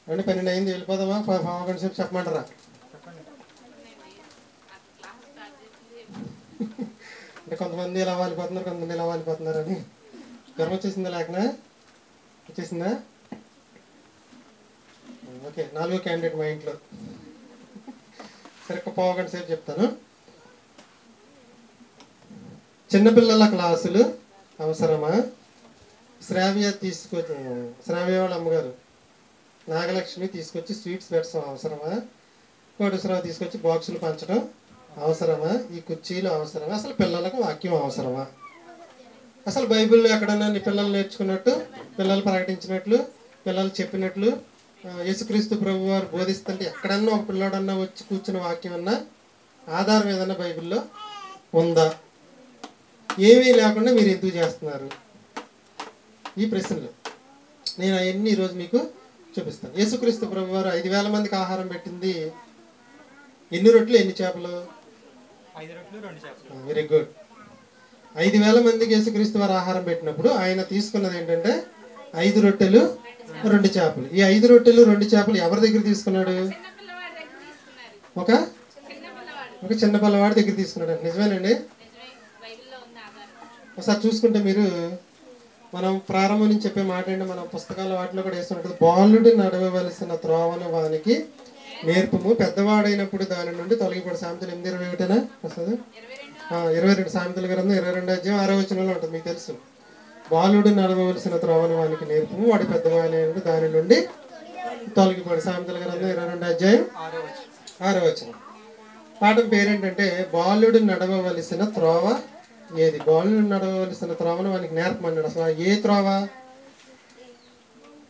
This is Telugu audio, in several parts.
అంటే 12 అయింది, వెళ్ళిపోదామా? పావుగంట సేపు చెప్పమంటారా? అంటే కొంతమంది ఇలా వాలిపోతున్నారు, కొంతమంది ఇలా వాలిపోతున్నారు అని. జ్వరం వచ్చేసిందా? లేకనా వచ్చేసిందా? ఓకే, 4వ క్యాండిడేట్ మా ఇంట్లో. సరే, ఒక పావుగంట సేపు చెప్తాను. చిన్నపిల్లల క్లాసులు అవసరమా? శ్రావ్య వాళ్ళ అమ్మగారు నాగలక్ష్మి తీసుకొచ్చి స్వీట్స్ పెట్టడం అవసరమా? కోటేశ్వరరావు తీసుకొచ్చి బాక్సులు పంచడం అవసరమా? ఈ కుర్చీలు అవసరమా? అసలు పిల్లలకు వాక్యం అవసరమా? అసలు బైబిల్లో ఎక్కడన్నా పిల్లలు నేర్చుకున్నట్టు, పిల్లలు ప్రకటించినట్లు, పిల్లలు చెప్పినట్లు, యేసుక్రీస్తు ప్రభు వారు బోధిస్తుంటే ఎక్కడన్నా ఒక పిల్లోడన్నా వచ్చి కూర్చున్న వాక్యం అన్నా ఆధారం ఏదన్నా బైబిల్లో ఉందా? ఏమీ లేకుండా మీరు ఎందుకు చేస్తున్నారు? ఈ ప్రశ్నలు నేను అవన్నీ ఈరోజు మీకు చూపిస్తాను. యేసుక్రీస్తు ప్రభు వారు 5,000 మందికి ఆహారం పెట్టింది ఎన్ని రొట్టెలు, ఎన్ని చేపలు? 5 రొట్టెలు 2 చేపలు. Very good. 5,000 మందికి యేసుక్రీస్తు వారు ఆహారం పెట్టినప్పుడు ఆయన తీసుకున్నది ఏంటంటే 5 రొట్టెలు 2 చేపలు. ఈ 5 రొట్టెలు 2 చేపలు ఎవరి దగ్గర తీసుకున్నాడు? ఒక చిన్న పిల్లవాడి దగ్గర తీసుకున్నాడు. నిజమేనండి? ఒకసారి చూసుకుంటే మీరు, మనం ప్రారంభం నుంచి చెప్పే మాట ఏంటి, మన పుస్తకాల వాటిలో కూడా వేస్తున్నట్టు, బాలుడు నడవవలసిన త్రోవను వానికి నేర్పము, పెద్దవాడైనప్పుడు దాని నుండి తొలగిపడి. సామెతలు 8:21 వస్తుంది. 22 సామెతల గ్రంథం 22వ అధ్యాయం 6వ వచనంలో ఉంటుంది, మీకు తెలుసు. బాలుడు నడవవలసిన త్రోవను వానికి నేర్పము, వాడి పెద్దవాడైనప్పుడు దాని నుండి తొలగిపడి. సామెతల గ్రంథం 22వ అధ్యాయం 6వ వచనం. పాఠం పేరేంటంటే బాలుడు నడవవలసిన త్రోవ ఏది? బాలుడు నడవవలసిన త్రోవను వానికి నేర్పమన్నాడు. అసలు ఏ త్రోవ,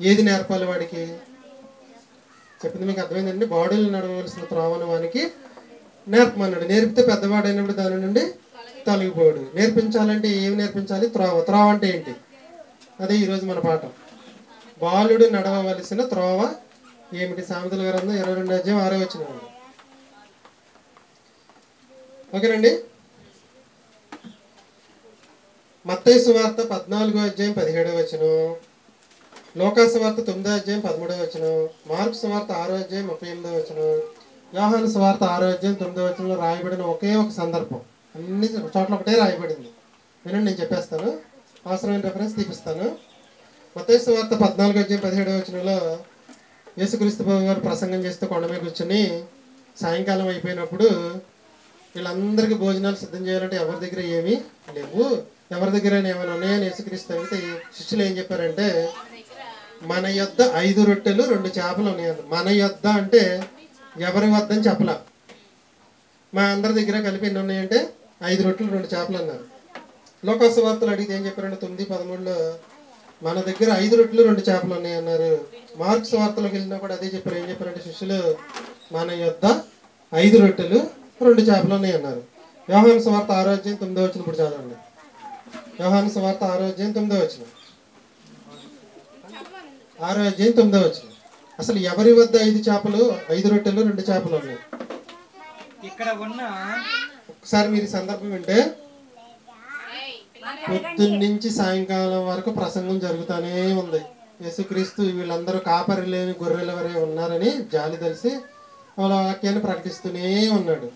ఏది నేర్పాలి వాడికి? చెప్పింది మీకు అర్థమైందండి. బాలుడు నడవవలసిన త్రోవను వానికి నేర్పమన్నాడు. నేర్పితే పెద్దవాడైనప్పుడు దాని నుండి తొలగిపోడు. నేర్పించాలంటే ఏమి నేర్పించాలి? త్రోవ. త్రోవ అంటే ఏంటి? అదే ఈరోజు మన పాఠం. బాలుడు నడవవలసిన త్రోవ ఏమిటి? సామెతల గ్రంథం 22వ అధ్యాయం 6వ వచనం. ఓకేనండి. మత్తయి సువార్త 14వ అధ్యాయం 17వ వచనం, లూకా సువార్త 9వ అధ్యాయం 13వ వచనం, మార్కు సువార్త 6వ అధ్యాయం 38వ వచనం, యోహాను సువార్త 6వ అధ్యాయం 9వ వచనంలో రాయబడిన ఒకే ఒక సందర్భం. అన్ని చోట్ల ఒకటే రాయబడింది. వినండి, నేను చెప్పేస్తాను, అవసరమైన రెఫరెన్స్ తీపిస్తాను. మత్తయి సువార్త 14వ అధ్యాయం 17వ వచనంలో యేసుక్రీస్తు ప్రభు గారు ప్రసంగం చేస్తూ కొండ మీద కూర్చొని సాయంకాలం అయిపోయినప్పుడు వీళ్ళందరికీ భోజనాలు సిద్ధం చేయాలంటే ఎవరి దగ్గర ఏమీ లేవు, ఎవరి దగ్గర ఏమైనా ఉన్నాయని యేసుక్రీస్తు అడిగితే శిష్యులు ఏం చెప్పారంటే, మన యొద్ద 5 రొట్టెలు 2 చేపలు ఉన్నాయండి. మన యొద్ద అంటే ఎవరి వద్ద అని చెప్పలా. మా అందరి దగ్గర కలిపి ఎన్ని ఉన్నాయంటే 5 రొట్టెలు 2 చేపలు అన్నారు. లూకా సువార్తలు అడిగితే ఏం చెప్పారంటే 9:13లో మన దగ్గర 5 రొట్టెలు 2 చేపలు ఉన్నాయి అన్నారు. మార్కు సువార్తలోకి వెళ్ళినా కూడా అదే చెప్పారు. ఏం చెప్పారంటే శిష్యులు, మన యొద్ద 5 రొట్టెలు 2 చేపలు ఉన్నాయి అన్నారు. యోహాను సువార్త 6వ అధ్యాయం 9వ వచనం ఇప్పుడు చదవండి. యోహాను సువార్త 6వ అధ్యాయం 9వ వచనం. 6వ అధ్యాయం 9వ వచనం. అసలు ఎవరి వద్ద 5 చేపలు, 5 రొట్టెలు 2 చేపలు ఉన్నాయి? ఇక్కడ ఉన్న ఒకసారి మీరు సందర్భం వింటే, పొద్దున్న నుంచి సాయంకాలం వరకు ప్రసంగం జరుగుతూనే ఉంది. యేసుక్రీస్తు వీళ్ళందరూ కాపరి లేని గొర్రెల వరే ఉన్నారని జాలి తెలిసి వాళ్ళ వాక్యాన్ని ప్రకటిస్తూనే ఉన్నాడు.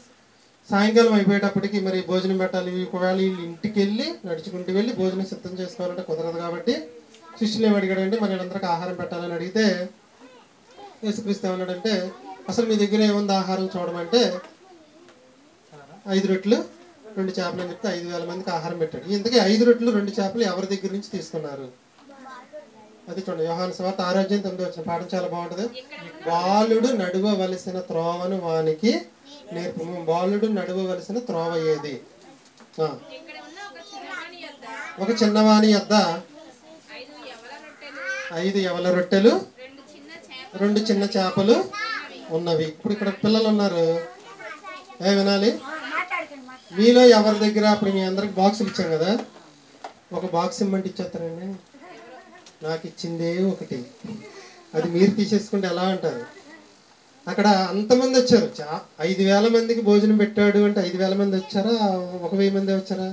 సాయంకాలం అయిపోయేటప్పటికి మరి భోజనం పెట్టాలి. ఒకవేళ వీళ్ళు ఇంటికి వెళ్ళి నడుచుకుంటూ వెళ్ళి భోజనం సిద్ధం చేసుకోవాలంటే కుదరదు కాబట్టి శిష్యులు ఏమి అడిగాడంటే, మరి వీళ్ళందరికీ ఆహారం పెట్టాలని అడిగితే యేసుక్రీస్తు ఏమన్నాడంటే, అసలు మీ దగ్గర ఏముంది ఆహారం చూడమంటే 5 రొట్టెలు 2 చేపలు అని చెప్తే 5,000 మందికి ఆహారం పెట్టాడు. ఇంతకీ 5 రొట్టెలు 2 చేపలు ఎవరి దగ్గర నుంచి తీసుకున్నారు? అది చూడండి, యోహాను సువార్త 6వ అధ్యాయం 9వ వచనం. పాఠం చాలా బాగుంటుంది. బాలుడు నడవవలసిన త్రోవను వానికి నేర్పము. బాలుడు నడవవలసిన త్రోవ ఏది? ఒక చిన్నవాని యొద్ద 5 యవల రొట్టెలు 2 చిన్న చేపలు ఉన్నవి. ఇప్పుడు ఇక్కడ పిల్లలు ఉన్నారు, వినాలి. మీలో ఎవరి దగ్గర, అప్పుడు మీ అందరికి బాక్సులు ఇచ్చాం కదా, ఒక బాక్స్ ఇమ్మంటే ఇచ్చేస్తారండి? నాకు ఇచ్చిందే ఒకటి, అది మీరు తీసేసుకుంటే ఎలా అంటారు? అక్కడ అంతమంది వచ్చారు, 5,000 మందికి భోజనం పెట్టాడు అంటే 5,000 మంది వచ్చారా, 1,000 మంది వచ్చారా?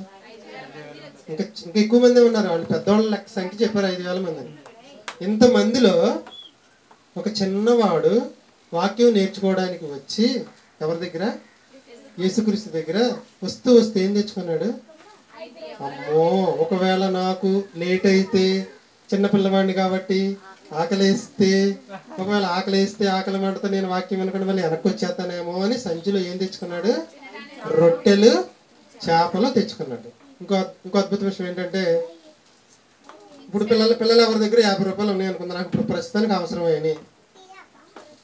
ఇంకా ఎక్కువ మంది ఉన్నారు. వాళ్ళు పెద్దవాళ్ళ లెక్క సంఖ్య చెప్పారు 5,000 మంది. ఇంతమందిలో ఒక చిన్నవాడు వాక్యం నేర్చుకోవడానికి వచ్చి ఎవరి దగ్గర? యేసుక్రీస్తు దగ్గర వస్తూ ఏం తెచ్చుకున్నాడు? అమ్మో, ఒకవేళ నాకు లేట్ అయితే, చిన్నపిల్లవాడిని కాబట్టి ఆకలేస్తే, ఒకవేళ ఆకలి మంటతో నేను వాక్యం వినకుండా మళ్ళీ వెనక్కి వచ్చేస్తానేమో అని సంచిలో ఏం తెచ్చుకున్నాడు? రొట్టెలు చేపలు తెచ్చుకున్నాడు. ఇంకో అద్భుత విషయం ఏంటంటే, ఇప్పుడు పిల్లలు ఎవరి దగ్గర 50 రూపాయలు ఉన్నాయి అనుకుందా, నాకు ఇప్పుడు ప్రస్తుతానికి అవసరమని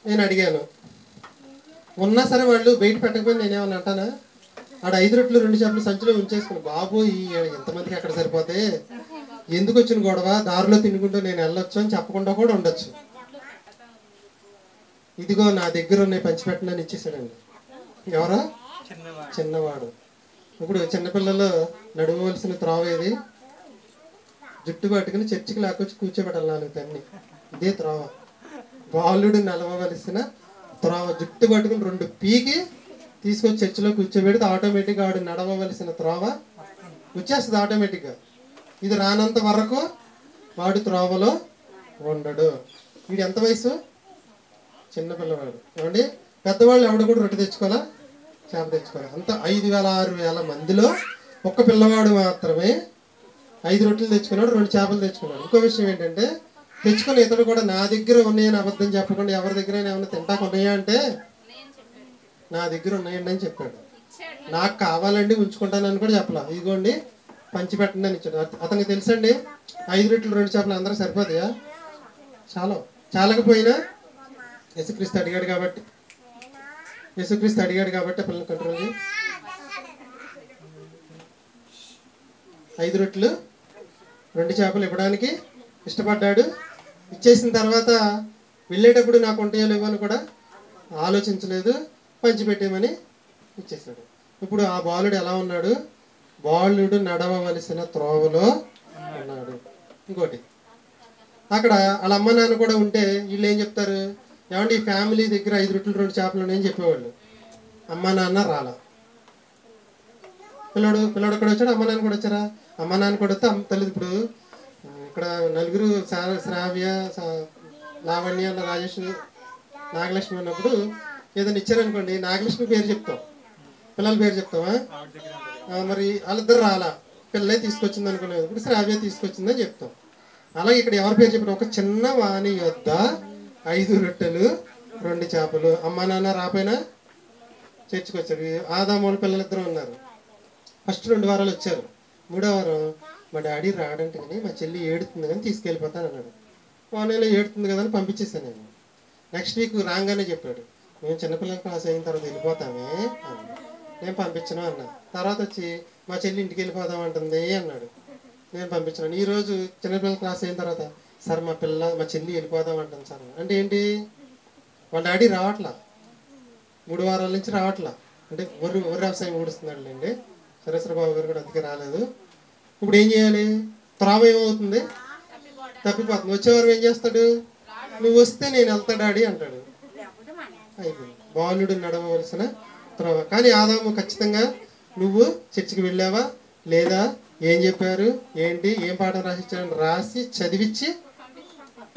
నేను అడిగాను. ఉన్నా సరే వాళ్ళు బయట పెట్టకపోయినా నేనేమన్నా అంటానా? ఆడ 5 రొట్టెలు 2 చేపలు సంచిలో ఉంచేసుకుని, బాబు ఎంతమందికి ఎక్కడ సరిపోతే, ఎందుకు వచ్చిన గొడవ, దారిలో తినుకుంటూ నేను వెళ్ళొచ్చు అని చెప్పకుండా కూడా ఉండొచ్చు. ఇదిగో నా దగ్గర ఉన్నాయి పంచిపెట్టనని ఇచ్చేసాడండి. ఎవరో చిన్నవాడు. ఇప్పుడు చిన్నపిల్లలు నడవవలసిన త్రోవ ఏది? జుట్టు పట్టుకుని చర్చికి లాక్కొచ్చి కూర్చోబెట్టాలి 4 తన్ని. ఇదే త్రోవ. బాలుడు నడవవలసిన త్రోవ. జుట్టు పట్టుకుని 2 పీకి తీసుకొచ్చి చర్చిలో కూర్చోబెడితే ఆటోమేటిక్గా ఆడు నడవవలసిన త్రోవ వచ్చేస్తుంది ఆటోమేటిక్గా. ఇది రానంత వరకు వాడు త్రోవలో ఉండడు. వీడు ఎంత వయసు? చిన్నపిల్లవాడు. ఏమండి, పెద్దవాళ్ళు ఎవడు కూడా రొట్టె తెచ్చుకోవాలా, చేప తెచ్చుకోవాలి. అంత 5,000-6,000 మందిలో ఒక్క పిల్లవాడు మాత్రమే 5 రొట్టెలు తెచ్చుకున్నాడు, 2 చేపలు తెచ్చుకున్నాడు. ఇంకో విషయం ఏంటంటే, తెచ్చుకున్న ఇతడు కూడా నా దగ్గర ఉన్నాయని అబద్ధం చెప్పకుండా ఎవరి దగ్గర ఏమైనా తింటాకు ఉన్నాయా అంటే నా దగ్గర ఉన్నాయండి అని చెప్పాడు. నాకు కావాలండి ఉంచుకుంటానని కూడా చెప్పలా. ఇదిగోండి పంచిపెట్టండి అని ఇచ్చాడు. అతనికి తెలుసండి 5 రొట్టెలు 2 చేపలు అందరూ సరిపోతాయా? చాలకపోయినా యేసుక్రీస్తు అడిగాడు కాబట్టి పిల్లల్ని కంట్రోల్ చేయి. 5 రొట్టెలు 2 చేపలు ఇవ్వడానికి ఇష్టపడ్డాడు. ఇచ్చేసిన తర్వాత వెళ్ళేటప్పుడు నాకు ఉంటాయో లేవో అని కూడా ఆలోచించలేదు, పంచిపెట్టేమని ఇచ్చేసాడు. ఇప్పుడు ఆ బాలుడు ఎలా ఉన్నాడు? బాలుడు నడవవలసిన త్రోవలో ఉన్నాడు. ఇంకోటి, అక్కడ వాళ్ళ అమ్మ నాన్న కూడా ఉంటే వీళ్ళు ఏం చెప్తారు? ఏమంటే ఈ ఫ్యామిలీ దగ్గర 5 రొట్టెలు 2 చేపలు ఉన్నాయని చెప్పేవాళ్ళు. అమ్మ నాన్న రాలా. పిల్లడు కూడా వచ్చాడు, అమ్మ నాన్న కూడా వచ్చారా? అమ్మ నాన్న కూడా వస్తే తల్లి. ఇప్పుడు ఇక్కడ నలుగురు శ్రావ్య, లావణ్య, రాజేష్, నాగలక్ష్మి ఉన్నప్పుడు ఏదైనా ఇచ్చారనుకోండి, నాగలక్ష్మి పేరు చెప్తాం, పిల్లల పేరు చెప్తావా? మరి వాళ్ళిద్దరు రాలా, పిల్లలే తీసుకొచ్చింది అనుకునేది. ఇప్పుడు శ్రావ్య తీసుకొచ్చిందని చెప్తాం. అలాగే ఇక్కడ ఎవరి పేరు చెప్పిన, ఒక చిన్న వాణి యొద్ద 5 రొట్టెలు 2 చేపలు. అమ్మ నాన్న రాపోయినా చర్చికి వచ్చారు. ఆదామూల పిల్లలిద్దరూ ఉన్నారు. ఫస్ట్ 2 వారాలు వచ్చారు. 3వ వారం మా డాడీ రాడంటే కానీ మా చెల్లి ఏడుతుంది కానీ తీసుకెళ్ళిపోతాను అన్నాడు. వానలో ఏడుతుంది కదా అని పంపించేసాను నేను. నెక్స్ట్ వీక్ రాగానే చెప్పాడు, మేము చిన్నపిల్లల క్లాస్ అయిన తర్వాత వెళ్ళిపోతామే అన్నాడు. నేను పంపించను అన్నా. తర్వాత వచ్చి మా చెల్లి ఇంటికి వెళ్ళిపోదాం అంటుంది అన్నాడు. నేను పంపించాను. ఈరోజు చిన్నపిల్లల క్లాస్ అయిన తర్వాత, సార్ మా చెల్లి వెళ్ళిపోదాం అంటుంది సార్. అంటే ఏంటి? వాళ్ళ డాడీ రావట్లా, 3 వారాల నుంచి రావట్లా. అంటే వరి వ్యవసాయం ఊడుస్తున్నాడు అండి. సరేశ్వర బాబు గారు కూడా అందుకే రాలేదు. ఇప్పుడు ఏం చేయాలి? త్రోవ ఏమవుతుంది? తప్పిపోతుంది. వచ్చేవారు ఏం చేస్తాడు? నువ్వు వస్తే నేను వెళ్తా డాడీ అంటాడు. అయిపోయింది. బాలుడు నడవవలసిన త్రోవ. కానీ ఆదాము ఖచ్చితంగా నువ్వు చర్చికి వెళ్ళావా లేదా, ఏం చెప్పారు, ఏంటి, ఏం పాఠం రాసిచ్చారని రాసి చదివించి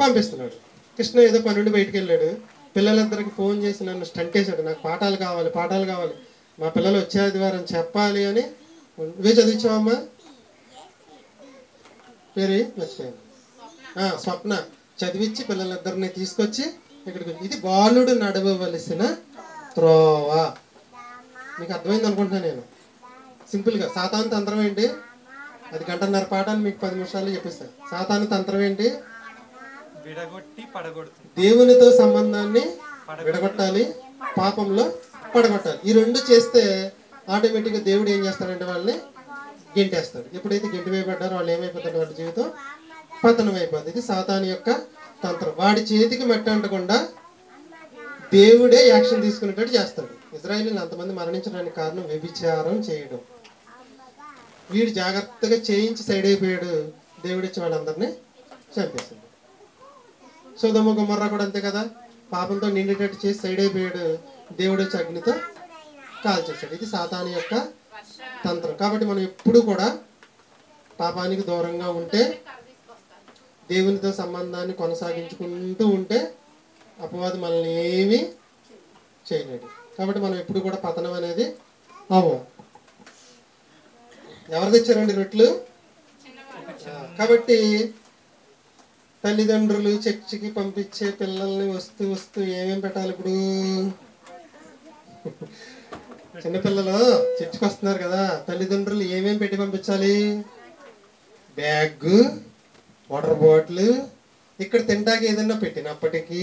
పంపిస్తున్నాడు. కృష్ణ ఏదో పనుండి బయటికి వెళ్ళాడు. పిల్లలందరికీ ఫోన్ చేసి నన్ను స్టంట్ వేసాడు, నాకు పాఠాలు కావాలి, మా పిల్లలు వచ్చే ఆదివారం చెప్పాలి అని. నువ్వే చదివించావమ్మా? పేరు మర్చిపోయాను. స్వప్న చదివించి పిల్లలిద్దరిని తీసుకొచ్చి ఇక్కడికి. ఇది బాలుడు నడవవలసిన త్రోవ. మీకు అర్థమైంది అనుకుంటున్నాను నేను. సింపుల్గా సాతాను తంత్రం ఏంటి? అది 1.5 పాఠాలు మీకు 10 నిమిషాల్లో చెప్పేస్తాను. సాతాను తంత్రం ఏంటి? దేవునితో సంబంధాన్ని విడగొట్టాలి, పాపంలో పడగొట్టాలి. ఈ 2 చేస్తే ఆటోమేటిక్గా దేవుడు ఏం చేస్తాడంటే వాళ్ళని గెంటేస్తాడు. ఎప్పుడైతే గెంటి వేయబడ్డారో వాళ్ళు ఏమైపోతాడు? వాళ్ళ జీవితం పతనం అయిపోతుంది. ఇది సాతాను యొక్క తంత్రం. వాడి చేతికి మట్టి అంటకుండా దేవుడే యాక్షన్ తీసుకునేటట్టు చేస్తాడు. ఇజ్రాయేలీలు అంతమంది మరణించడానికి కారణం వ్యభిచారం చేయడం. వీడు జాగ్రత్తగా చేయించి సైడ్ అయిపోయాడు. దేవుడు ఇచ్చి వాళ్ళందరినీ చంపేశాడు. సొదొమ గొమొర్రా కూడా అంతే కదా, పాపంతో నిండేటట్టు చేసి సైడ్ అయిపోయాడు. దేవుడు వచ్చి అగ్నితో కాల్చేశాడు. ఇది సాతాను యొక్క తంత్రం. కాబట్టి మనం ఎప్పుడు కూడా పాపానికి దూరంగా ఉంటే, దేవునితో సంబంధాన్ని కొనసాగించుకుంటూ ఉంటే అపవాది మనల్ని ఏమీ చేయలేడు. కాబట్టి మనం ఎప్పుడు కూడా పతనం అనేది అవ్వం. ఎవరు తెచ్చారండి రొట్టెలు? కాబట్టి తల్లిదండ్రులు చర్చికి పంపించే పిల్లల్ని వస్తూ వస్తూ ఏమేం పెట్టాలి? ఇప్పుడు చిన్నపిల్లలు చర్చికి వస్తున్నారు కదా, తల్లిదండ్రులు ఏమేం పెట్టి పంపించాలి? Bag, water bottle. ఇక్కడ తింటాకి ఏదైనా పెట్టినప్పటికీ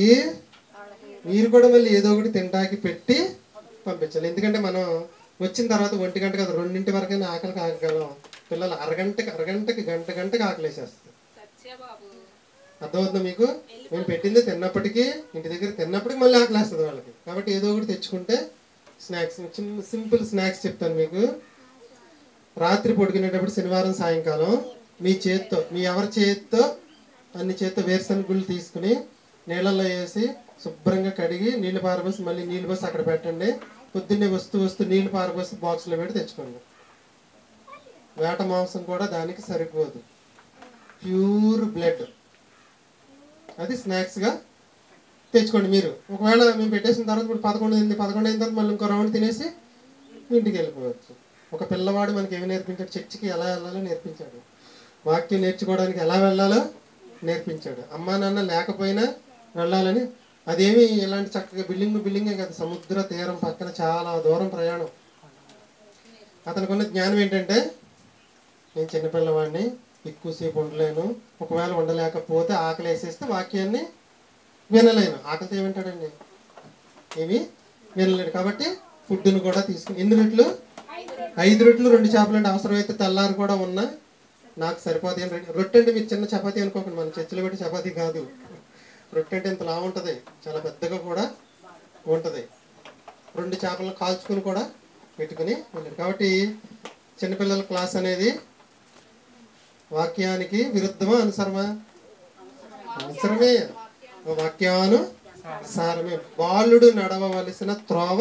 మీరు కూడా మళ్ళీ ఏదో ఒకటి తింటాకి పెట్టి పంపించాలి. ఎందుకంటే మనం వచ్చిన తర్వాత 1 గంట కదా 2 వరకైనా ఆకలి కాగలం. పిల్లలు అరగంటకి గంటకి ఆకలేసేస్తారు. అర్థమవుతుందా మీకు? మేము పెట్టింది తిన్నప్పటికీ, ఇంటి దగ్గర తిన్నప్పటికీ మళ్ళీ ఆకలేస్తుంది వాళ్ళకి. కాబట్టి ఏదో ఒకటి తెచ్చుకుంటే స్నాక్స్, సింపుల్ స్నాక్స్ చెప్తాను మీకు. రాత్రి పడుకునేటప్పుడు శనివారం సాయంకాలం మీ చేత్తో, మీ ఎవరి చేత్తో అన్ని చేత్తో వేరుశనగ గుళ్ళు తీసుకుని నీళ్ళల్లో వేసి శుభ్రంగా కడిగి నీళ్ళు పారబోసి మళ్ళీ నీళ్ళు పోసి అక్కడ పెట్టండి. పొద్దున్నే వస్తూ నీళ్ళు పారబోసి బాక్స్లో పెట్టి తెచ్చుకోండి. వేట మాంసం కూడా దానికి సరిపోదు, ప్యూర్ బ్లడ్. అది స్నాక్స్గా తెచ్చుకోండి మీరు. ఒకవేళ మేము పెట్టేసిన తర్వాత ఇప్పుడు 11 అయిన తర్వాత మళ్ళీ ఇంకో రౌండ్ తినేసి ఇంటికి వెళ్ళిపోవచ్చు. ఒక పిల్లవాడు మనకి ఏమి నేర్పించాడు? చర్చికి ఎలా వెళ్ళాలో నేర్పించాడు. వాక్యం నేర్చుకోవడానికి ఎలా వెళ్ళాలో నేర్పించాడు. అమ్మా నాన్న లేకపోయినా వెళ్ళాలని. అదేమి ఇలాంటి చక్కగా బిల్డింగే కదా, సముద్ర తీరం పక్కన చాలా దూరం ప్రయాణం. అతనికి ఉన్న జ్ఞానం ఏంటంటే, నేను చిన్నపిల్లవాడిని, ఎక్కువసేపు ఉండలేను, ఒకవేళ ఉండలేకపోతే ఆకలి వేసేస్తే వాక్యాన్ని వినలేను. ఆకలితో ఏమంటాడండి? ఏమి వినలేడు. కాబట్టి ఫుడ్ను కూడా తీసుకుని, ఎన్ని రొట్టెలు? 5 రొట్టెలు 2 చేపలు అంటే అవసరమైతే తెల్లారు కూడా ఉన్నా నాకు సరిపోతాయి అని. రొట్టె అంటే మీరు చిన్న చపాతీ అనుకోకండి, మన చర్చిలో పెట్టి చపాతీ కాదు. రొట్టె అంటే ఇంత లావు ఉంటుంది, చాలా పెద్దగా కూడా ఉంటుంది. 2 చేపలను కాల్చుకుని కూడా పెట్టుకుని వెళ్ళాడు. కాబట్టి చిన్నపిల్లల క్లాస్ అనేది వాక్యానికి విరుద్ధమా అనుసరమా? అనుసరమే. వాక్యానుసారమే. బాలుడు నడవవలసిన త్రోవ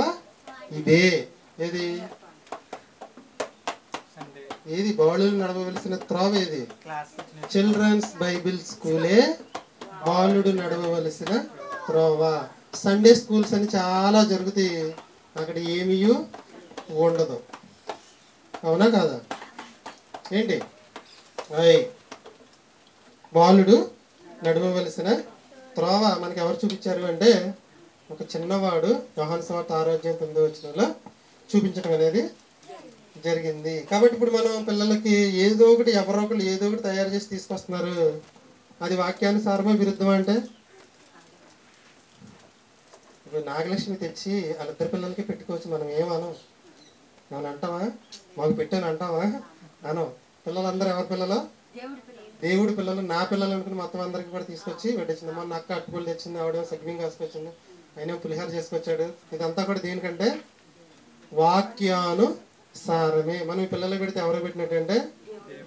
ఇదే. ఏది బాలుడు నడవవలసిన త్రోవ? ఏది? చిల్డ్రన్స్ బైబిల్ స్కూలే బాలుడు నడవవలసిన త్రోవ. సండే స్కూల్స్ అని చాలా జరుగుతాయి, అక్కడ ఏమీ ఉండదు. అవునా కాదా? ఏంటి? బాలుడు నడవవలసిన త్రోవ మనకి ఎవరు చూపించారు అంటే, ఒక చిన్నవాడు యోహాను సువార్త 6:9 చూపించడం అనేది జరిగింది. కాబట్టి ఇప్పుడు మనం పిల్లలకి ఏదో ఒకటి, ఎవరో ఒకరు ఏదో ఒకటి తయారు చేసి తీసుకొస్తున్నారు. అది వాక్యానుసారమా విరుద్ధమా అంటే? ఇప్పుడు నాగలక్ష్మి తెచ్చి వాళ్ళిద్దరు పిల్లలకి పెట్టుకోవచ్చు, మనం ఏమనం? మనం అంటావా? మాకు పెట్టాను అంటావా? అనం. పిల్లలందరూ ఎవరి పిల్లలు? దేవుడి పిల్లలు. నా పిల్లలు అనుకుని మొత్తం అందరికి కూడా తీసుకొచ్చి పెట్టించింది. మొన్న అక్క అట్టుపళ్ళు తెచ్చింది, ఆవిడ సగ్నింగ్ కాసుకొచ్చింది, ఆయన పులిహార చేసుకొచ్చాడు. ఇదంతా కూడా దేనికంటే వాక్యానుసారమే. మనం ఈ పిల్లలు పెడితే ఎవరో పెట్టినట్టంటే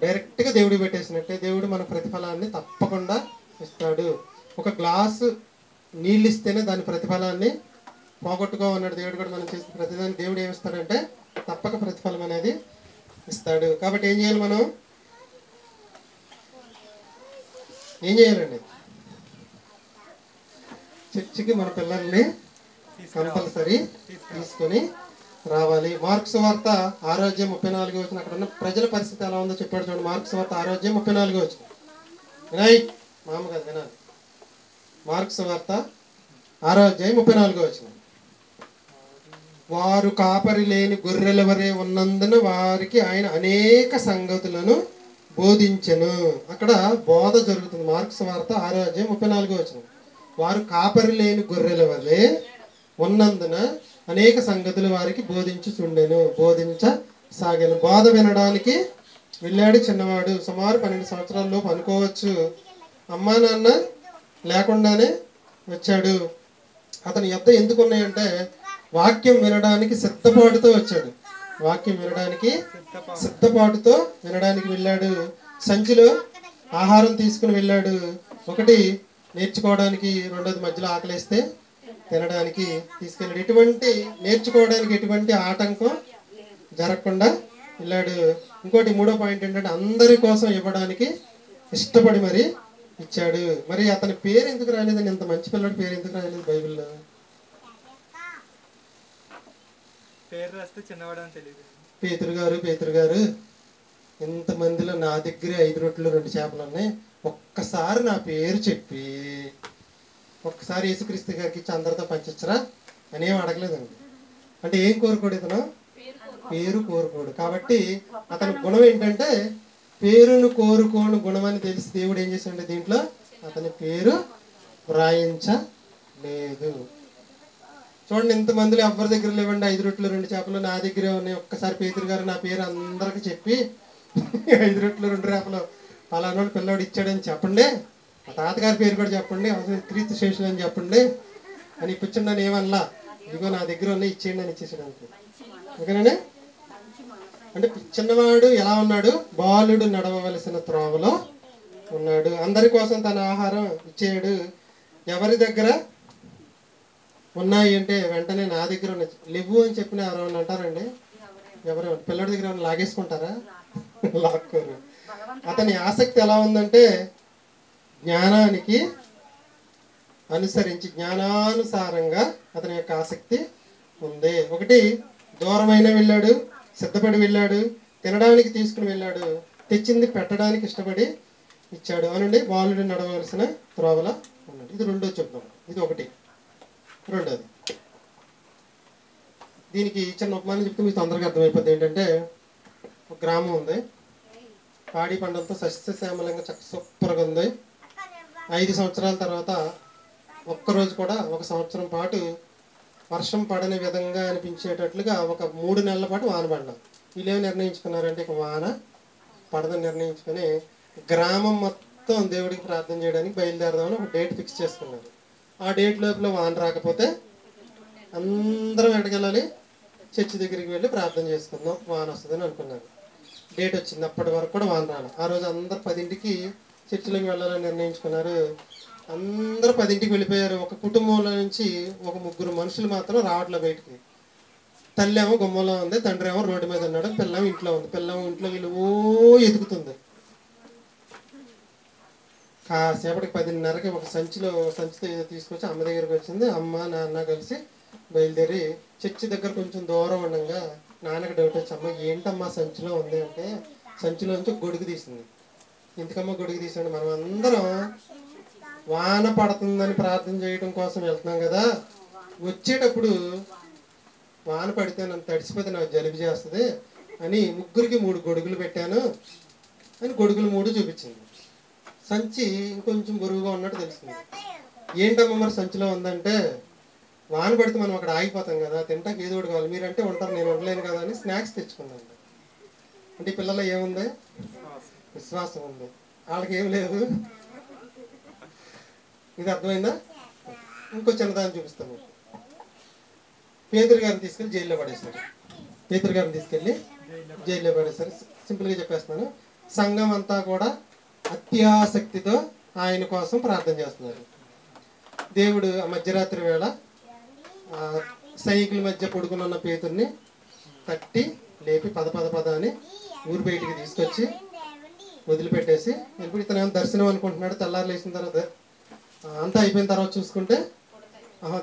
డైరెక్ట్గా దేవుడికి పెట్టేసినట్టే. దేవుడు మన ప్రతిఫలాన్ని తప్పకుండా ఇస్తాడు. ఒక గ్లాసు నీళ్ళు ఇస్తేనే దాని ప్రతిఫలాన్ని పోగొట్టుకోమన్నాడు దేవుడు కూడా. మనం చేసిన ప్రతిదాన్ని దేవుడు ఏమిస్తాడంటే తప్పక ప్రతిఫలం అనేది ఇస్తాడు. కాబట్టి ఏం చేయాలి? మనం ఏం చేయాలండి? చర్చికి మన పిల్లల్ని కంపల్సరీ తీసుకొని రావాలి. మార్కు సువార్త 6:34 అక్కడ ఉన్న ప్రజల పరిస్థితి ఎలా ఉందో చెప్పాడు చూడండి. మార్కు సువార్త 6:34 వినాయి మామ కాదు, వినాలి. మార్కు సువార్త 6:34 వారు కాపరి లేని గొర్రెల వరే ఉన్నందున వారికి ఆయన అనేక సంగతులను బోధించెను. అక్కడ బోధ జరుగుతుంది. మార్కు సువార్త 6:34 వారు కాపరి లేని గొర్రెల వలె ఉన్నందున అనేక సంగతులు వారికి బోధించసాగాను. బోధ వినడానికి వెళ్ళాడు చిన్నవాడు, సుమారు 12 సంవత్సరాలలోపు అనుకోవచ్చు. అమ్మా నాన్న లేకుండానే వచ్చాడు. అతని యొద్ద ఎందుకు ఉన్నాయంటే వాక్యం వినడానికి సిద్ధపాటుతో వచ్చాడు. వాక్యం వినడానికి సిద్ధపాటుతో వినడానికి వెళ్ళాడు. సంచిలో ఆహారం తీసుకుని వెళ్ళాడు. ఒకటి నేర్చుకోవడానికి, రెండోది మధ్యలో ఆకలేస్తే తినడానికి తీసుకెళ్ళాడు. నేర్చుకోవడానికి ఎటువంటి ఆటంకం జరగకుండా వెళ్ళాడు. ఇంకోటి 3వ పాయింట్ ఏంటంటే అందరి కోసం ఇవ్వడానికి ఇష్టపడి మరి ఇచ్చాడు. మరి అతని పేరు ఎందుకు రాలేదని, ఇంత మంచి పిల్లడి పేరు ఎందుకు రాయలేదు బైబిల్లో? పేరు రాస్తే చిన్నవాడు అని తెలియదు. పేతురు గారు ఇంతమందిలో నా దగ్గరే 5 రొట్టెలు 2 చేపలు ఉన్నాయి, ఒక్కసారి నా పేరు చెప్పి ఒక్కసారి యేసుక్రీస్తు గారికి ఇచ్చి అందరితో పంచరా అని ఏం అడగలేదండి. అంటే ఏం కోరుకోడు ఇతను? పేరు కోరుకోడు. కాబట్టి అతని గుణం ఏంటంటే పేరును కోరుకోని గుణం అని తెలిసి దేవుడు ఏం చేశాడంటే దీంట్లో అతని పేరు వ్రాయించలేదు. చూడండి, ఇంతమందిలో ఎవరి దగ్గర లేవండి 5 రొట్టెలు 2 చేపలు, నా దగ్గరే ఉన్నాయి, ఒక్కసారి పేతురు గారు నా పేరు అందరికి చెప్పి 5 రొట్టెలు 2 చేపలు పలానోడు పిల్లోడు ఇచ్చాడని చెప్పండి, మా తాతగారి పేరు కూడా చెప్పండి, అవసరం క్రీస్తు శేషులు అని చెప్పండి అని ఇప్పించండి అని ఏమన్నా, ఇదిగో నా దగ్గర ఉన్నాయి ఇచ్చేయండి అని ఇచ్చేసాడు అంతే. ఓకేనండి. అంటే చిన్నవాడు ఎలా ఉన్నాడు? బాలుడు నడవవలసిన త్రోవలో ఉన్నాడు. అందరి కోసం తన ఆహారం ఇచ్చేయడు. ఎవరి దగ్గర ఉన్నాయి అంటే వెంటనే నా దగ్గర ఉన్నాయి లేవు అని చెప్పిన ఎవరైనా అంటారండి? ఎవరు పిల్లడి దగ్గర ఏమైనా లాగేసుకుంటారా? లాక్కోరు. అతని ఆసక్తి ఎలా ఉందంటే జ్ఞానానికి అనుసరించి జ్ఞానానుసారంగా అతని యొక్క ఆసక్తి ఉంది. ఒకటి, దూరమైన వెళ్ళాడు, సిద్ధపడి వెళ్ళాడు, తినడానికి తీసుకుని వెళ్ళాడు, తెచ్చింది పెట్టడానికి ఇష్టపడి ఇచ్చాడు. అనండి బాలుడు నడవలసిన త్రోవలో ఉన్నాడు. ఇది రెండోది చెప్తాం. ఇది ఒకటి. రెండోది, దీనికి చిన్న ఉపమానం చెప్తే మీకు తొందరగా అర్థమైపోద్ది. ఏంటంటే ఒక గ్రామం ఉంది, పాడి పంటలతో సస్యశ్యామలంగా సూపర్గా ఉంది. 5 సంవత్సరాల తర్వాత ఒక్కరోజు కూడా 1 సంవత్సరం పాటు వర్షం పడని విధంగా అనిపించేటట్లుగా ఒక 3 నెలల పాటు వాన పడ్డాం. వీళ్ళేమి నిర్ణయించుకున్నారంటే ఇక వాన పడదని నిర్ణయించుకొని గ్రామం మొత్తం దేవుడికి ప్రార్థన చేయడానికి బయలుదేరదామని ఒక డేట్ ఫిక్స్ చేసుకున్నారు. ఆ డేట్ లోపల వాన రాకపోతే అందరం ఎక్కడికెళ్ళాలి? చర్చి దగ్గరికి వెళ్ళి ప్రార్థన చేసుకుందాం, వాన వస్తుందని అనుకున్నారు. డేట్ వచ్చింది, అప్పటి వరకు కూడా వాన రాలి. ఆ రోజు అందరు 10ంటికి చర్చిలోకి వెళ్ళాలని నిర్ణయించుకున్నారు. అందరూ 10ంటికి వెళ్ళిపోయారు. ఒక కుటుంబంలో నుంచి ఒక 3 మనుషులు మాత్రం రావట్లే బయటికి. తల్లి ఏమో గుమ్మంలో ఉంది, తండ్రి ఏమో రోడ్డు మీద ఉన్నాడు, పిల్లం ఇంట్లో ఉంది. పిల్లం ఇంట్లో వీళ్ళు ఎదుగుతుంది. కాసేపటికి 10:30కి ఒక సంచితో తీసుకొచ్చి అమ్మ దగ్గరికి వచ్చింది. అమ్మ నాన్న కలిసి బయలుదేరి చర్చి దగ్గర కొంచెం దూరం ఉండగా నాన్నకి డౌట్ వచ్చి, అమ్మ ఏంటమ్మా సంచిలో ఉంది అంటే, సంచిలో నుంచి గొడుగు తీసింది. ఎందుకమ్మా గొడుగు తీసాడు? మనం అందరం వాన పడుతుందని ప్రార్థన చేయడం కోసం వెళ్తున్నాం కదా, వచ్చేటప్పుడు వాన పడితే నన్ను తడిసిపోతే నాకు జలుబు చేస్తుంది అని 3కి 3 గొడుగులు పెట్టాను అని గొడుగులు 3 చూపించింది. సంచి ఇంకొంచెం బరువుగా ఉన్నట్టు తెలిసింది. ఏంటమ్మా మరి సంచిలో ఉందంటే, వాన పడితే మనం అక్కడ ఆగిపోతాం కదా, తింటాకి ఏదో ఒకటి కావాలి, మీరంటే ఉంటారు నేను ఉండలేను కదా అని స్నాక్స్ తెచ్చుకున్నాను. అంటే పిల్లల్లో ఏముంది? విశ్వాసం ఉంది. వాళ్ళకి ఏం లేదు. ఇది అర్థమైందా? ఇంకో చిన్నదాన్ని చూపిస్తాను. పేతురు గారిని తీసుకెళ్ళి జైల్లో పడేశారు. జైల్లో పడేశారు. సింపుల్గా చెప్పేస్తున్నాను. సంఘం అంతా కూడా అత్యాసక్తితో ఆయన కోసం ప్రార్థన చేస్తున్నారు. దేవుడు ఆ మధ్యరాత్రి వేళ సైకిల్ మధ్య పడుకున్న పేతుర్ని తట్టి లేపి పద అని ఊరు బయటికి తీసుకొచ్చి వదిలిపెట్టేసి వెళ్ళిపోయి ఇతను ఏమైనా దర్శనం అనుకుంటున్నాడు. తెల్లారు లేచిన తర్వాత అంతా అయిపోయిన తర్వాత చూసుకుంటే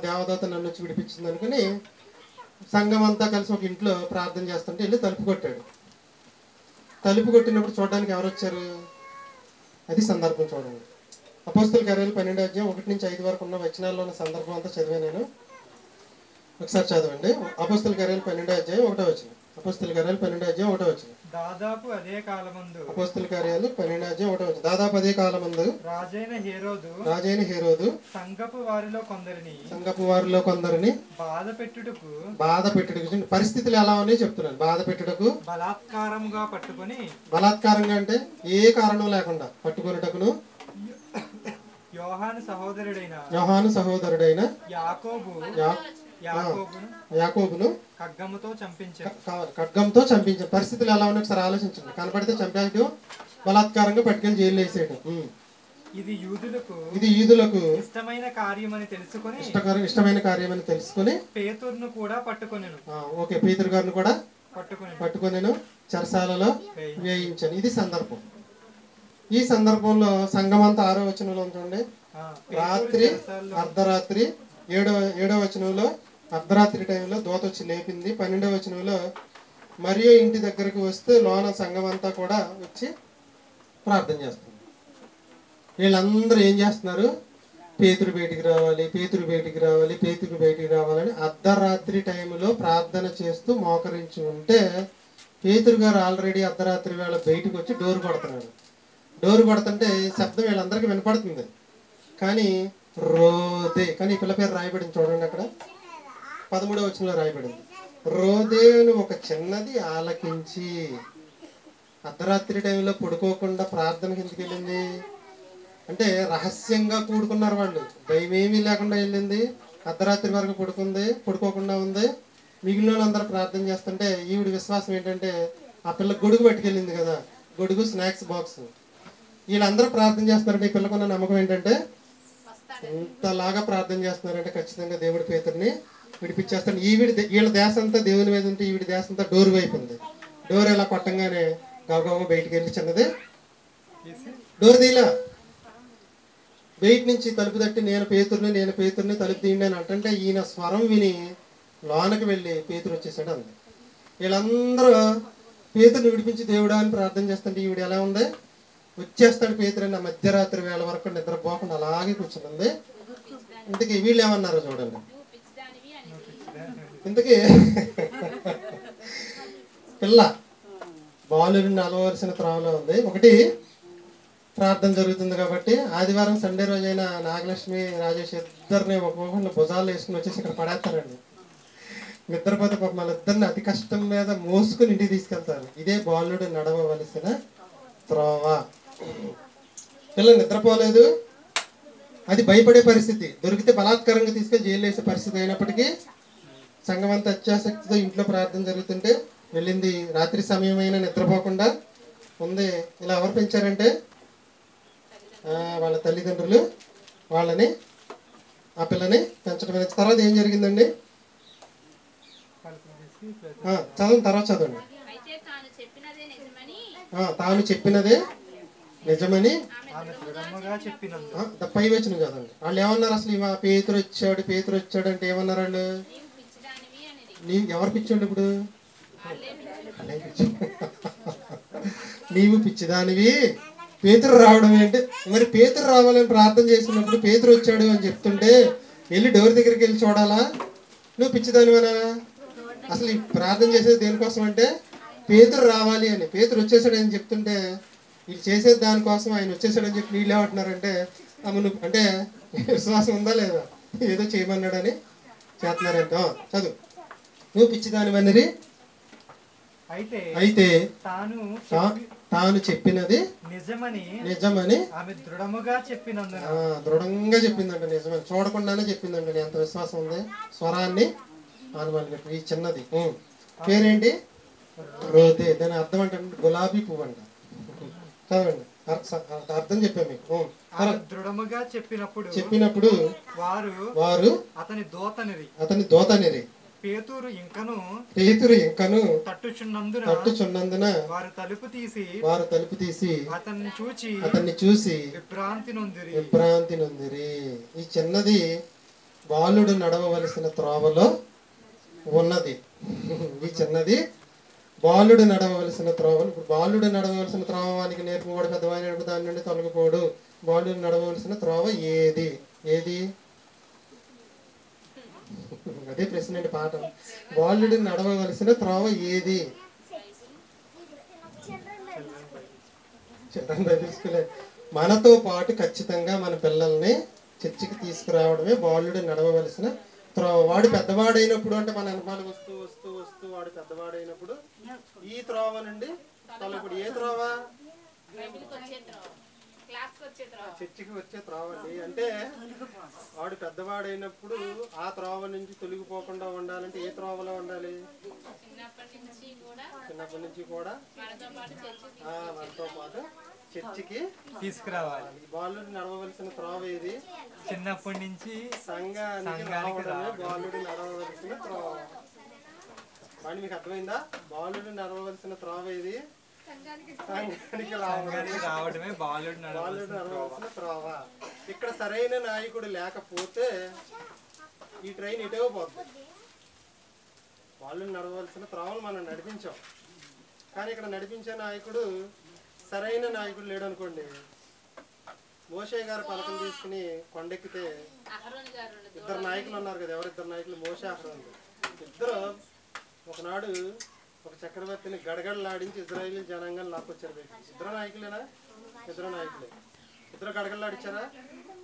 దేవదూత నన్ను వచ్చి విడిపించింది అనుకుని సంఘం అంతా కలిసి ఒక ఇంట్లో ప్రార్థన చేస్తుంటే వెళ్ళి తలుపు కొట్టాడు. తలుపు కొట్టినప్పుడు చూడడానికి ఎవరు వచ్చారు? అది సందర్భం చూడండి. అపోస్తల కార్యాలు 12వ అధ్యాయం 1 నుంచి 5 వరకు ఉన్న వచనాల్లో ఉన్న సందర్భం అంతా చదివా నేను. ఒకసారి చదవండి. అపోస్తల కార్యాలు 12వ అధ్యాయం 1వ వచనం. అపోస్తల కార్యాలు 12వ అధ్యాయం 1వ వచనం. దాదాపు అదే కాలమందు అపోస్తల కార్యాలు 12వ అధ్యాయం 1వ వచనం. దాదాపు అదే కాలమందు రాజైన హేరోదు సంఘపు వారిలో కొందరిని బాధ పెట్టుటకు పరిస్థితులు ఎలా ఉన్నాయో చెప్తున్నాను. బాధ పెట్టుటకు బలాత్కారంగా అంటే ఏ కారణం లేకుండా పట్టుకొనుటకును యోహాను సహోదరుడైన యాకోబును ఖడ్గంతో చంపించారు. పరిస్థితులు ఎలా ఉన్నాయి ఒకసారి ఆలోచించండి. కనపడితే చంపేయడం, బలాత్కారంగా పట్టుకెళ్ళి జైలు వేసేయడం. ఇది యూదులకు ఇష్టమైన కార్యమని తెలుసుకొని పేతురును కూడా పట్టుకొనెను. ఓకే, పేతురు గారిని కూడా పట్టుకొనెను, చెరసాలలో వేయించాను. ఇది సందర్భం. ఈ సందర్భంలో సంఘం అంతా 6వ వచనంలో ఉంచండి. రాత్రి అర్ధరాత్రి 7వ వచనంలో అర్ధరాత్రి టైంలో దూత వచ్చి లేపింది. 12వ వచనంలో మరియ ఇంటి దగ్గరికి వస్తే లోన సంఘం అంతా కూడా వచ్చి ప్రార్థన చేస్తుంది. వీళ్ళందరూ ఏం చేస్తున్నారు? పేతురు బయటికి రావాలి, పేతురు బయటికి రావాలి, పేతురు బయటికి రావాలని అర్ధరాత్రి టైంలో ప్రార్థన చేస్తూ మోకరించి ఉంటే పేతురు గారు ఆల్రెడీ అర్ధరాత్రి వేళ బయటకు వచ్చి డోర్ కొడుతున్నాడు. డోర్ కొడుతుంటే శబ్దం వీళ్ళందరికీ వినపడుతుంది. కానీ రోదే, కానీ ఈ పిల్ల పేరు రాయబడింది చూడండి, అక్కడ 13వ వచనంలో రాయబడింది. రోదే అని ఒక చిన్నది ఆలకించి. అర్ధరాత్రి టైంలో పడుకోకుండా ప్రార్థనకి ఎందుకు వెళ్ళింది అంటే రహస్యంగా కూడుకున్నారు వాళ్ళు, భయం ఏమీ లేకుండా వెళ్ళింది. అర్ధరాత్రి వరకు పడుకోకుండా ఉంది. మిగిలిన వాళ్ళందరూ ప్రార్థన చేస్తుంటే ఈవిడి విశ్వాసం ఏంటంటే ఆ పిల్ల గొడుగు పట్టుకెళ్ళింది కదా, గొడుగు స్నాక్స్ బాక్స్. వీళ్ళందరూ ప్రార్థన చేస్తున్నారంటే ఈ పిల్లకున్న నమ్మకం ఏంటంటే ఇంతలాగా ప్రార్థన చేస్తున్నారంటే ఖచ్చితంగా దేవుడి పేతుర్ని విడిపించేస్తాడు. వీళ్ళ దేశ అంతా దేవుని మీద ఉంటే ఈవిడి దేశ అంతా డోర్ వైపు ఉంది. డోర్ ఎలా కొట్టంగానే గబగబా బయటికి వెళ్ళి చిన్నది డోర్ తీలా బయట నుంచి తలుపు తట్టి నేను పేతుర్ని తలుపు తీయండి అని అంటే ఈయన స్వరం విని లోనకి వెళ్ళి పేతురు వచ్చేసాడు అంది. వీళ్ళందరూ పేతుర్ని విడిపించి దేవుడా అని ప్రార్థన చేస్తుంటే ఈవిడ ఎలా ఉంది? వచ్చేస్తాడు పేతురు అని మధ్యరాత్రి వేళ వరకు నిద్రపోకుండా అలాగే కూర్చుంది. ఇంతకీ వీళ్ళు ఏమన్నారో చూడండి. ఇంతకీ పిల్ల బాలుడిని అలవలసిన త్రావలో ఉంది. ఒకటి ప్రార్థన జరుగుతుంది కాబట్టి ఆదివారం సండే రోజైన నాగలక్ష్మి రాజేష్ ఇద్దరిని ఒక్కొక్కరిని భుజాలు వేసుకుని వచ్చేసి ఇక్కడ పడేస్తారండి. నిద్రపోతే పాప వాళ్ళిద్దరిని అతి కష్టం మీద మోసుకుని ఇంటికి తీసుకెళ్తారు. ఇదే బాలుడు నడవవలసిన త్రోవ. పిల్లలు నిద్రపోలేదు, అది భయపడే పరిస్థితి. దొరికితే బలాత్కారంగా తీసుకెళ్ళి జైలు వేసే పరిస్థితి అయినప్పటికీ సంఘం అంతా అత్యాసక్తితో ఇంట్లో ప్రార్థన జరుగుతుంటే వెళ్ళింది. రాత్రి సమయం అయినా నిద్రపోకుండా ఉంది. ఇలా ఎవరు పెంచారంటే వాళ్ళ తల్లిదండ్రులు వాళ్ళని ఆ పిల్లని పెంచడం. తర్వాత ఏం జరిగిందండి? చదవండి, తర్వాత చదవండి. తాను చెప్పినదే నిజమని పై వచ్చిన చదవండి. వాళ్ళు ఏమన్నారు అసలు? పేతురు వచ్చాడు అంటే ఏమన్నారు వాళ్ళు? ఎవరు పిచ్చోండి ఇప్పుడు? నీవు పిచ్చిదానివి, పేతురు రావడం ఏంటి? మరి పేతురు రావాలని ప్రార్థన చేసినప్పుడు పేతురు వచ్చాడు అని చెప్తుంటే వెళ్ళి డోర్ దగ్గరికి వెళ్ళి చూడాలా? నువ్వు పిచ్చిదానివేనా? అసలు ఈ ప్రార్థన చేసేది దేనికోసం అంటే పేతురు రావాలి అని. పేతురు వచ్చేసాడని చెప్తుంటే వీళ్ళు చేసేది దానికోసం, ఆయన వచ్చేసాడని చెప్పి వీళ్ళు ఏమంటున్నారంటే నువ్వు అంటే విశ్వాసం ఉందా లేదా? ఏదో చేయమన్నాడని చేస్తున్నారంట. చదువు. నువ్వు పిచ్చిదానివన్నది అయితే తాను చెప్పినది నిజమని ఆమె దృఢంగా చెప్పిందంట. నిజమని చూడకుండానే చెప్పిందంట. ఎంత విశ్వాసం ఉంది! స్వరాన్ని ఆనవాళ్ళు పెట్టి. ఈ చిన్నది పేరేంటి? రోతే. దాని అర్థం అంటే గులాబీ పువ్వు అంట. చదవండి, అర్థం చెప్పాను మీకు. దృఢముగా చెప్పినప్పుడు వారు అతని దోతనిరి పేతురు ఇంకను తట్టుచున్నందున వారు తలుపు తీసి అతన్ని చూసి విభ్రాంతి నొందిరి. ఈ చిన్నది బాలుడు నడవవలసిన త్రోవలో ఉన్నది. ఈ చిన్నది బాలుడు నడవవలసిన త్రోవలు. ఇప్పుడు బాలుడు నడవవలసిన త్రోవానికి నేర్పువాడు పెద్దవాడి దాని నుండి తొలగిపోడు. బాలుడు నడవవలసిన త్రోవ ఏది? అదే ప్రశ్న అండి పాఠం. బాలుడు నడవవలసిన త్రోవ ఏది? చిల్డ్రన్ బైబిల్ స్కూలే. మనతో పాటు ఖచ్చితంగా మన పిల్లల్ని చర్చికి తీసుకురావడమే బాలుడు నడవవలసిన త్రోవ. వాడు పెద్దవాడైనప్పుడు అంటే మన అనుమానం వస్తూ వాడు పెద్దవాడైనప్పుడు ఈ త్రోవ నుండి తొలగిపోడు. ఏ త్రోవ? చర్చికి వచ్చే త్రోవ అండి. అంటే వాడు పెద్దవాడైనప్పుడు ఆ త్రోవ నుంచి తొలగిపోకుండా ఉండాలంటే ఏ త్రోవలో ఉండాలి? చిన్నప్పటి నుంచి కూడా మనతో పాటు చర్చికి తీసుకురావాలి. బాలుడు నడవవలసిన త్రోవ ఏది? చిన్నప్పటి నుంచి సంఘానికి రావడమే బాలుడు నడవవలసిన త్రోవ. వాడిని మీకు అర్థమైందా? బాలుడు నడవవలసిన త్రోవ ఏది? సంఘానికి రావడమే బాలుడు నడవలసిన త్రోవ. ఇక్కడ సరైన నాయకుడు లేకపోతే ఈ ట్రైన్ ఇటే పోతుంది. వాళ్ళు నడవలసిన త్రోవలు మనం నడిపించాం, కానీ ఇక్కడ నడిపించే నాయకుడు సరైన నాయకుడు లేడు అనుకోండి. మోషే గారు పలకం తీసుకుని కొండెక్కితే ఇద్దరు నాయకులు ఉన్నారు కదా, ఎవరిద్దరు నాయకులు? మోషే, అహరోను. ఇద్దరు ఒకనాడు ఒక చక్రవర్తిని గడగడలాడించి ఇజ్రాయేలీ జనాంగాన్ని లాక్కొచ్చారు. ఇద్దరు నాయకులేనా? ఇద్దరు నాయకులే. ఇద్దరు గడగడలాడిచ్చారా?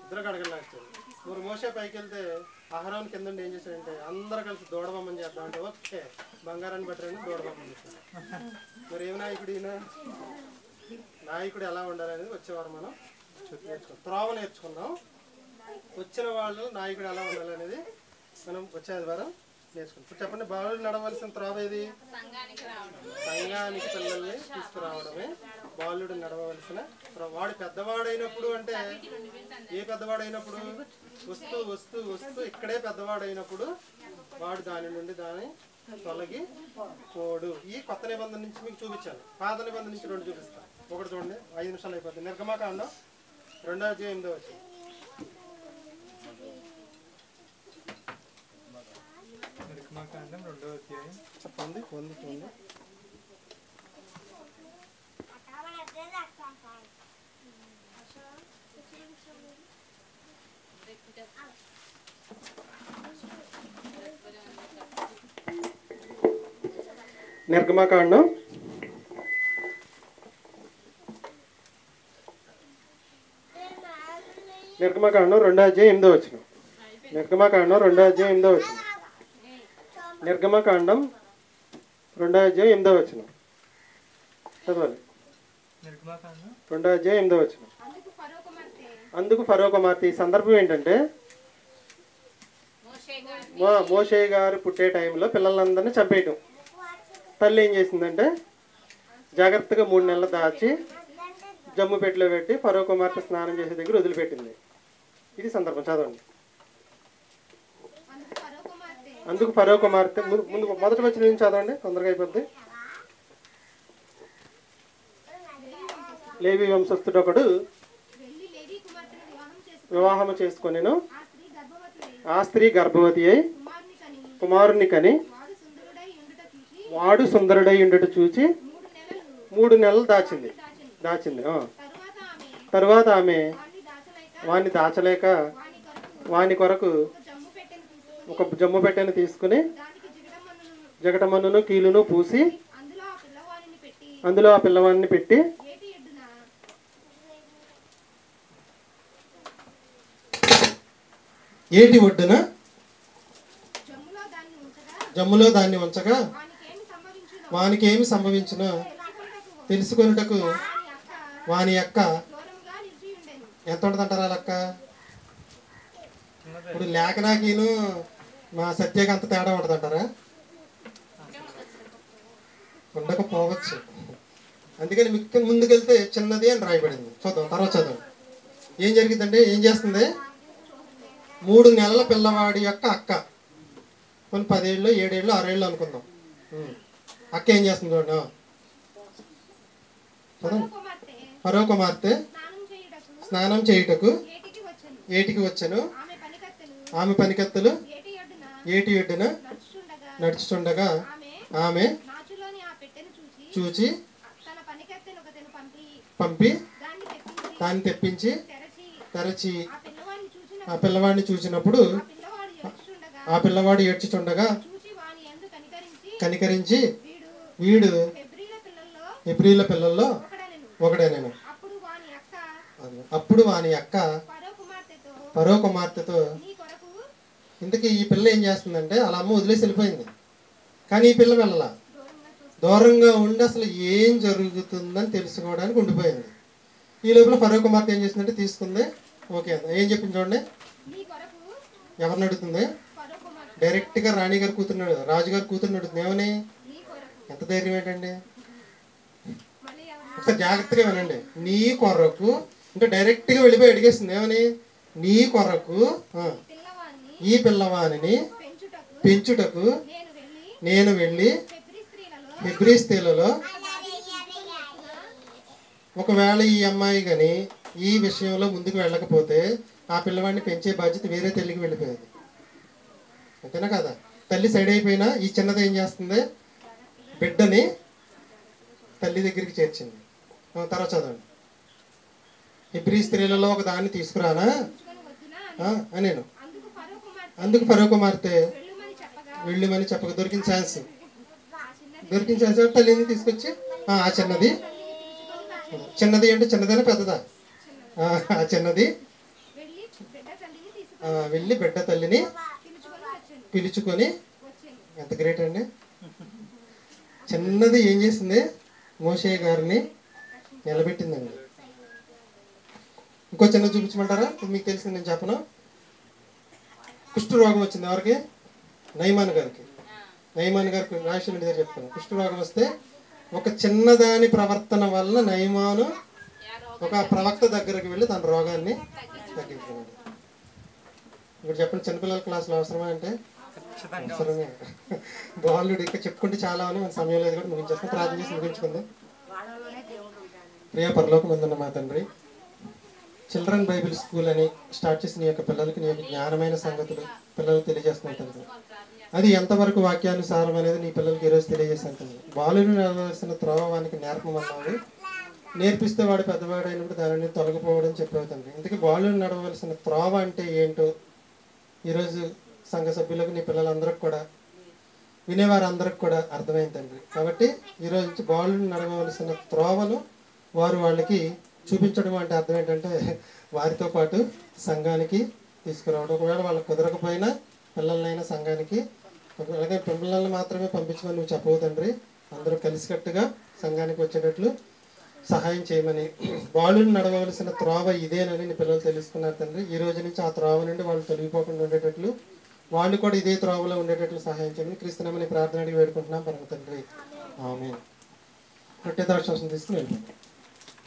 ఇద్దరు గడగడలాడిచ్చారు. మరి మోషే పైకి వెళ్తే అహరోను కింద ఏం చేశాడంటే అందరూ కలిసి దూడబొమ్మని చేద్దాం అంటే ఓకే బంగారాన్ని బట్టరని దూడబొమ్మని చేశాడు. మరి ఏం నాయకుడు ఈయన? నాయకుడు ఎలా ఉండాలనేది వచ్చేవారు మనం నేర్చుకుందాం, త్రోవ నేర్చుకుందాం. వచ్చిన వాళ్ళు నాయకుడు ఎలా ఉండాలనేది మనం వచ్చే ఆదివారం నేర్చుకుందాం. ఇప్పుడు చెప్పండి, బాలుడు నడవలసిన త్రోవ ఏది? సంఘానికి పిల్లల్ని తీసుకురావడమే బాలుడు నడవలసిన త్రోవ. వాడు పెద్దవాడైనప్పుడు అంటే ఏ పెద్దవాడైనప్పుడు? వస్తూ వస్తూ వస్తూ ఇక్కడే పెద్దవాడైనప్పుడు వాడు దాని నుండి దాన్ని తొలగి పోడు. ఈ కొత్త నిబంధన నుంచి మీకు చూపించాను, పాత నిబంధన నుంచి రెండు చూపిస్తాను. ఒకటి చూడండి, 5 నిమిషాలు అయిపోతుంది. నిర్గమాకాండం 2వ అధ్యాయం 8వ వచనం. నిర్గమాకాండం 2వ అధ్యాయం చెప్పండి. పొందుతుంది నిర్గమాకాండం 2వ అధ్యాయం 8వ వచనం. నిర్గమాకాండం 2వ అధ్యాయం 8వ వచనం. నిర్గమాకాండం 2వ అధ్యాయం 8వ వచనం చదవాలి. నిర్గమాకాండం 2వ అధ్యాయం 8వ వచనం. అందుకు ఫరో కుమార్తె. ఈ సందర్భం ఏంటంటే మోషే గారు పుట్టే టైంలో పిల్లలందరినీ చంపేయటం. తల్లి ఏం చేసిందంటే జాగ్రత్తగా 3 నెలలు దాచి జమ్ము పెట్టిలో పెట్టి ఫరో కుమార్తె స్నానం చేసే దగ్గర వదిలిపెట్టింది. ఇది సందర్భం, చదవండి. అందుకు ఫరో కుమార్తె, ముందు మొదటి వచ్చిన నుంచి చదవండి, తొందరగా అయిపోద్ది. లేవి వంశస్థుడు ఒకడు వివాహము చేసుకొనెను. ఆ స్త్రీ గర్భవతి అయి కుమారుని కని వాడు సుందరుడై ఉండుట చూచి 3 నెలలు దాచింది. తరువాత ఆమె వాణ్ణి దాచలేక వాని కొరకు ఒక జమ్ము పెట్టెను తీసుకుని జగటమన్నును కీలును పూసి అందులో ఆ పిల్లవాడిని పెట్టి ఏటి ఒడ్డున జమ్ములో దాన్ని ఉంచగా వానికి ఏమి సంభవించునో తెలుసుకొనుటకు వాని యొక్క ఎంత ఉంటుందంటారా లెక్క? ఇప్పుడు లేఖనాకిను మా సత్యకి అంత తేడా ఉంటుందంటారా? ఉండకపోవచ్చు. అందుకని మీకు ముందుకెళ్తే చిన్నది అని రాయబడింది. చూద్దాం, తర్వాత చదువు. ఏం జరిగిందంటే ఏం చేస్తుంది? 3 నెలల పిల్లవాడి యొక్క అక్క, కొన్ని 10 ఏళ్ళు 7 ఏళ్ళు 6 ఏళ్ళు అనుకుందాం. అక్క ఏం చేస్తుంది చూడండి. ఫరో కుమార్తె స్నానం చేయుటకు ఏటికి వచ్చెను. ఆమె పనికత్తెలు ఏటి ఒడ్డున నడుచుచుండగా ఆమె చూచి పంపి దాన్ని తెప్పించి తెరచి ఆ పిల్లవాడిని చూసినప్పుడు ఆ పిల్లవాడు ఏడ్చుచుండగా కనికరించి వీడు హెబ్రీల పిల్లల్లో ఒకడేనేను. అప్పుడు వాని అక్క ఫరో కుమార్తెతో, ఇంతకీ ఈ పిల్ల ఏం చేస్తుందంటే అలా అమ్మ వదిలేసి వెళ్ళిపోయింది, కానీ ఈ పిల్ల వెళ్ళలా, దూరంగా ఉండి అసలు ఏం జరుగుతుందని తెలుసుకోవడానికి ఉండిపోయింది. ఈ లోపల ఫరో కుమార్తె ఏం చేసిందంటే తీసుకుంది. ఓకే, ఏం చెప్పింది చూడండి. ఎవరిని అడుగుతుంది? డైరెక్ట్గా రాణిగారు కూతురున్నాడు, రాజుగారు కూతురుని అడుగుతుంది. ఏమని? ఎంత ధైర్యం ఏంటండి? ఒకసారి జాగ్రత్తగా వినండి. నీ కొరకు, ఇంకా డైరెక్ట్గా వెళ్ళిపోయి అడిగేస్తుంది. ఏమని? నీ కొరకు ఈ పిల్లవాణిని పెంచుటకు నేను వెళ్ళి హెబ్రీ స్త్రీలలో ఒకవేళ ఈ అమ్మాయి కానీ ఈ విషయంలో ముందుకు వెళ్ళకపోతే ఆ పిల్లవాడిని పెంచే బాధ్యత వేరే తల్లికి వెళ్ళిపోయేది. అంతేనా కదా? తల్లి సైడ్ అయిపోయినా ఈ చిన్నది ఏం చేస్తుంది? బిడ్డని తల్లి దగ్గరికి చేర్చింది. తర్వాత చదవండి. హెబ్రీ స్త్రీలలో ఒక దాన్ని తీసుకురానా నేను. అందుకు ఫరో కుమార్తె వెళ్ళమని చెప్పక దొరికిన ఛాన్స్ తల్లిని తీసుకొచ్చి ఆ చిన్నది అంటే చిన్నదైనా పెద్దదా? ఆ చిన్నది వెళ్ళి బిడ్డ తల్లిని పిలుచుకొని, ఎంత గ్రేట్ అండి. చిన్నది ఏం చేసింది? మోషే గారిని నిలబెట్టిందండి. ఇంకో చిన్న చూపించమంటారా? మీకు తెలిసింది, నేను చెప్పను. కుష్ఠరోగం వచ్చింది ఎవరికి? నయమాన్ గారికి. రాజేశ్వరి దగ్గర చెప్తాను. కుష్ఠరోగం వస్తే ఒక చిన్నదాని ప్రవర్తన వల్ల నయమాను ఒక ప్రవక్త దగ్గరికి వెళ్ళి తన రోగాన్ని తగ్గించుకున్నాడు. ఇప్పుడు చెప్పండి, చిన్నపిల్లల క్లాసులో అవసరమా అంటే అవసరమే. బాలుడు ఇక్కడ చెప్పుకుంటే చాలా అని మన సమయం లేదు కూడా ముగించేస్తాం. ప్రార్థన చేసి ముగించుకుందాం. ప్రియ పరలోకమందున్న మా తండ్రి, చిల్డ్రన్ బైబిల్ స్కూల్ అని స్టార్ట్ చేసిన నీ యొక్క పిల్లలకి నీ యొక్క జ్ఞానమైన సంగతులు పిల్లలకు తెలియజేస్తున్నాయి తండ్రి. అది ఎంతవరకు వాక్యానుసారం అనేది నీ పిల్లలకి ఈరోజు తెలియజేశాను తండ్రి. బాలుడు నడవలసిన త్రోవానికి నేర్పమన్నావు. నేర్పిస్తే వాడు పెద్దవాడు అయినప్పుడు దానిని తొలగిపోవడం చెప్పావు తండ్రి. ఇందుకే బాలుడు నడవలసిన త్రోవ అంటే ఏంటో ఈరోజు సంఘ సభ్యులకు, నీ పిల్లలందరికి కూడా, వినేవారందరికి కూడా అర్థమైంది తండ్రి. కాబట్టి ఈరోజు నుంచి బాలుడు నడవలసిన త్రోవను వారు వాళ్ళకి చూపించడం అంటే అర్థం ఏంటంటే వారితో పాటు సంఘానికి తీసుకురావడం. ఒకవేళ వాళ్ళకి కుదరకపోయినా పిల్లలనైనా సంఘానికి, అలాగే పిల్లల్ని మాత్రమే పంపించమని నువ్వు చెప్పవు తండ్రి. అందరూ కలిసికట్టుగా సంఘానికి వచ్చేటట్లు సహాయం చేయమని, బాలుని నడవలసిన త్రోవ ఇదేనని నీ పిల్లలు తెలుసుకున్నారు తండ్రి. ఈ రోజు నుంచి ఆ త్రోవ నుండి వాళ్ళు తొలగిపోకుండా ఉండేటట్లు, వాళ్ళు కూడా ఇదే త్రోవలో ఉండేటట్లు సహాయం చేయమని క్రీస్తునామని ప్రార్థన అడిగి వేడుకుంటున్నాం పరమ తండ్రి. ఆమేన్. రొట్టె ద్రాక్షారసం తీసుకుని వెళ్ళిపోతాం.